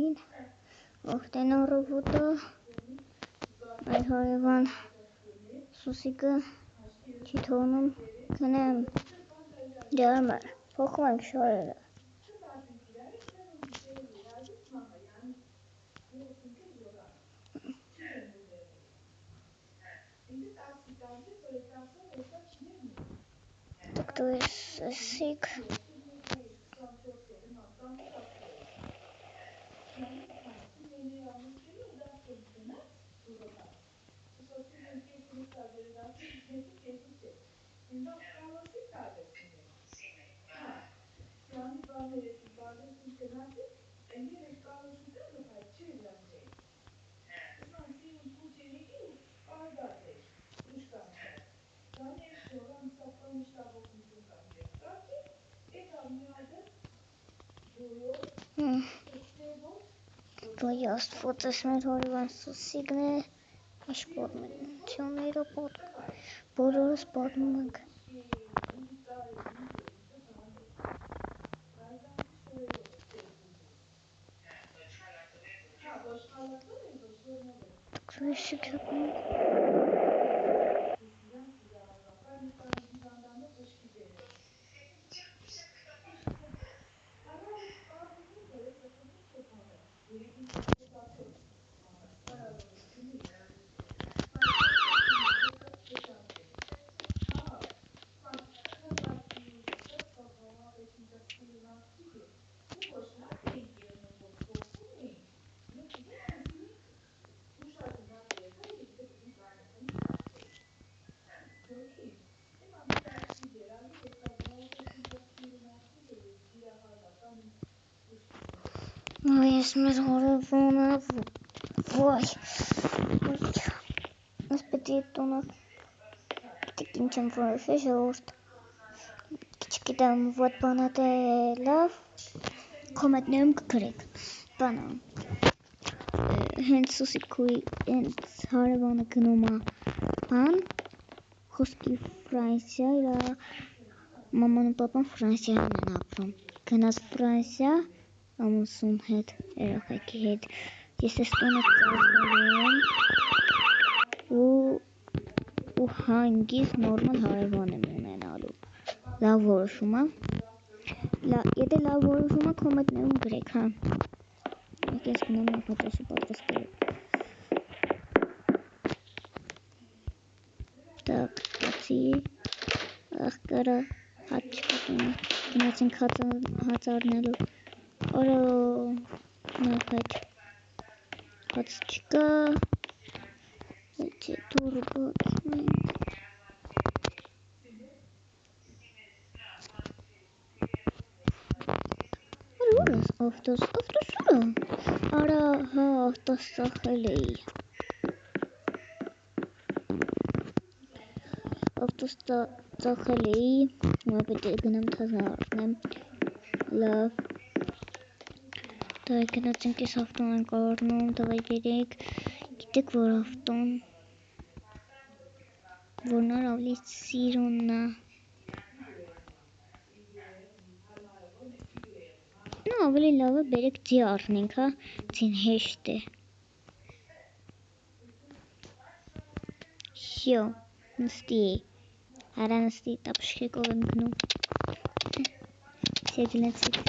Հալովին, Որդեն առավոտը, այ հարևան Սուսիկը չի թողնում գնեմ ջարմար, փոխում ենք շորերը։ Դու ես սիկ Ոյ աստված ես մեր հարևան Սուսիկն է, ինչ պատմությունները բոլորս պատմում ենք։ Ես մեր հարևանը, ոյ, ես պետք է տունը ինչ եմ որոշի ժողովուրդ, չգիտեմ, ոտ բանատ է լավ, կոմենտներում կգրեք, բանը, հենց Սուսիկուի հենց հարևանը գնում է բան, խոսքի Ֆրանսիա, իր մաման ու պապան Ֆրանսիայում են ապրում, գնաց Ֆրանսիա, ամուսուն հետ, երեխեքի հետ, ես ես տունը ծախել ու հանգիստ նորմալ հարևան եմ ունենալու, լավ որոշում է, եթե լավ որոշում է, կոմենտներում գրեք, հա, ես գնամ նախաճաշը պատրաստելու, տակ, հացի, աղկարը, հաց չկատունի, գնացինք հաց առնելու, Օրո նախետ հաց չկա, եթե դուրը բացում ենք, ուր ես ավտոս ուրա, արա հա ավտոս ծախել էի, հիմա պետք է գնամ թազա առնեմ, լավ, դայ գնացինք ես ավտոն ենք առնում, տղայ երեք, գիտեք որ ավտոն, որն ավելի սիրունն է, ավելի լավ է բերեք ձի առնենք, հա, ձին հեշտ է, շո, նստի է, հարա նստի, տապշկեկով եմ գնում, սեգնեցիք,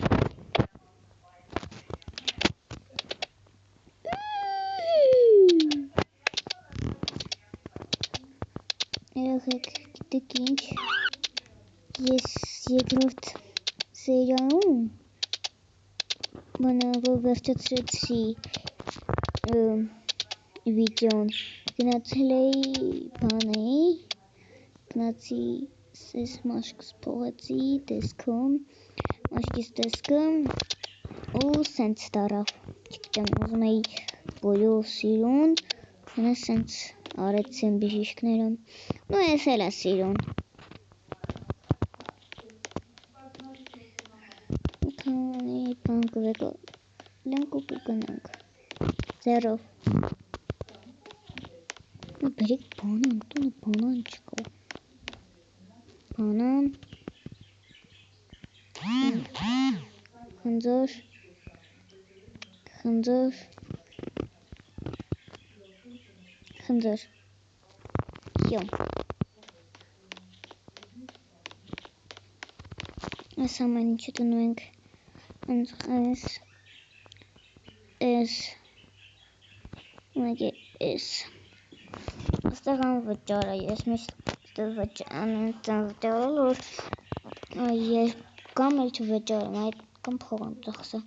երեխեք, գիտեք ինչ, ես երկրորդ սերիայում, որ վերջացրեցի վիդեոն, գնացել էի բանի, գնացի սես մաշկս փողեցի տեսքում, մաշկիս տեսքում ու սենց տարավ, չգիտեմ, ուզում էի բոլոր սիրուն, հենա սենց արեցին բժիշկներում, նու ես էլ է սիրուն, քանի բան կվեկա, լենք ու կգնանք, ձերով, բերեք բանան, տունը բանան չկա, բանան, խնձոր, Խնձոր Յո Այս ամեն ինչը դնում ենք ընձղես S Աստեղ անվճար է, ես միշտ վճարել, որ կամ էլ չվճարեմ, այդ կամ փող եմ ծախսել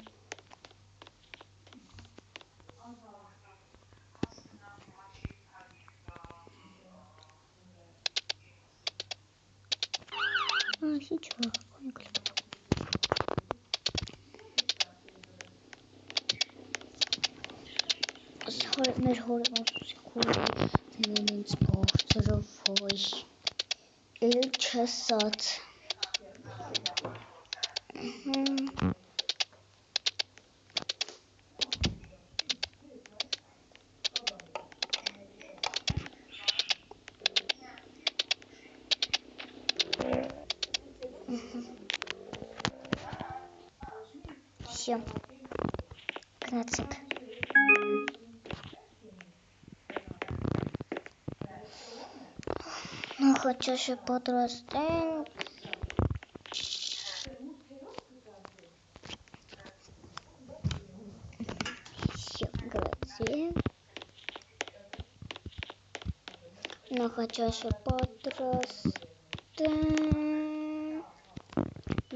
Ինչ վաղ մեր հորը ոսուսի խորը դեն ինձ բարձրով ոյ էլ չսած Всё, գնացեք Նախաճաշը պատրաստենք Всё, գրացի Նախաճաշը պատրաստեմ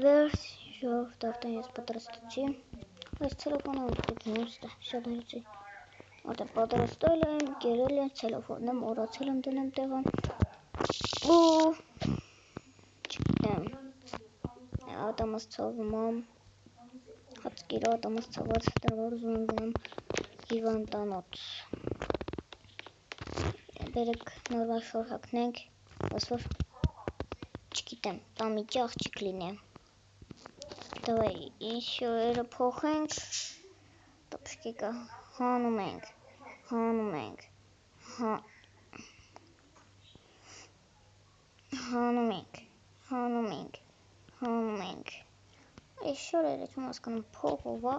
Վերջովտավտեն ես պատրաստեցի Այս ցելոֆանը ամպուտնում ստա, շատ նույցի Ատը պատրաստել եմ, կերել եմ, ցելոֆոնը մորացել եմ դնեմ տեղը ու չգիտեմ ատամս ցավում եմ հացկիրը ատամս ցաված դրվար ուզում եմ գնամ հիվանդանոց բերեք նորմալ շոր հագնենք բայց որ չգիտեմ տամիջի աղջիկ լինեմ Давай еще փոխենք տպշկիկը հանում ենք Այս շորերը չեմ հասկանում փողով է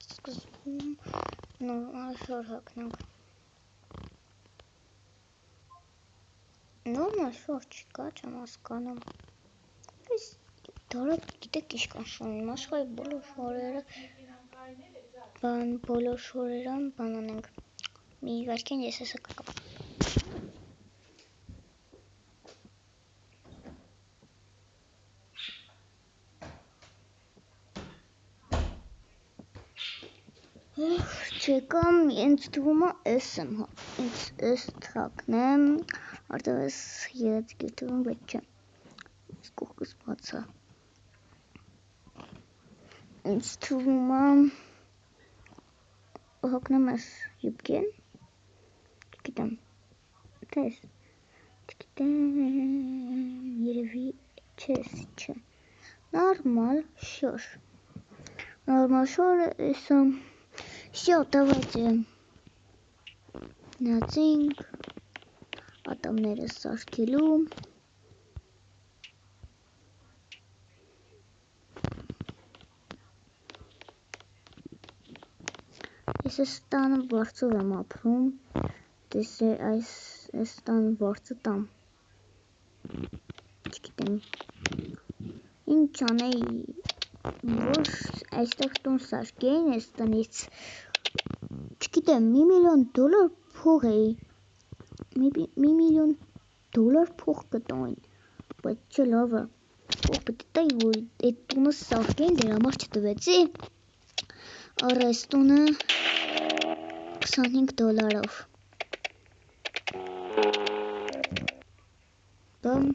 Սկզբում նորմալ շոր հագնենք Նորմալ շոր չկա չեմ հասկանում Այս դարը գիտեք ինչ կան շորին աշխարհի բոլոր շորերը բանանենք մի վարկեն ես հեսա կկամ Չեկամ, ինձ թվում է S եմ ինձ S թակնեմ արդև S երած գիրթվում, բայց չէ Ես կողքս բացա Ինձ թվում է հոգնեմ այս յուբկեն Չգիտեմ Տես Չգիտեմ Երևի չէ Նորմալ շոր Նորմալ շորը էսա Всё, давайте Նացինք Ատամները սարքելու Ես այս տանը վարձով եմ ապրում Դեսե այս տանը վարձը տամ Չգիտեմ Ինչ անեի Որ այստեղ տուն սարկեին այս տնից Չգիտեմ $1,000,000 փող էի $1,000,000 փող կտային Բայց չէ լավ է Փող պետք է տայի որ այդ տունը սարկեին դեր համար չտվեցի Առ այս տունը $25 Բամ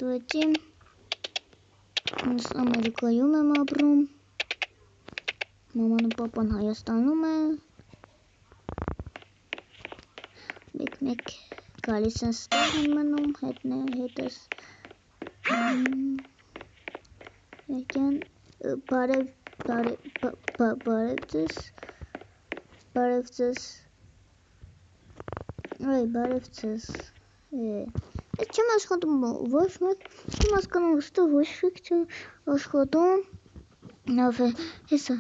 դուեցի Ես Ամերիկայում եմ ապրում Մաման ու պապան Հայաստանում են Մեկ գալիս են ստեղ են մնում հետս Եկեն բարև ձեզ Այ բարև ձեզ Չեմ աշխատում ոչ մեկ, չեմ հասկանում ըստը ոչ մեկ չեմ աշխատում, լավ է, հեսա,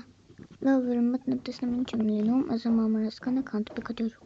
լավ է մտնեմ տեսնեմ ինչ եմ լինում, ասեմ համար հասկանեք, հանդիպեք հաջորդ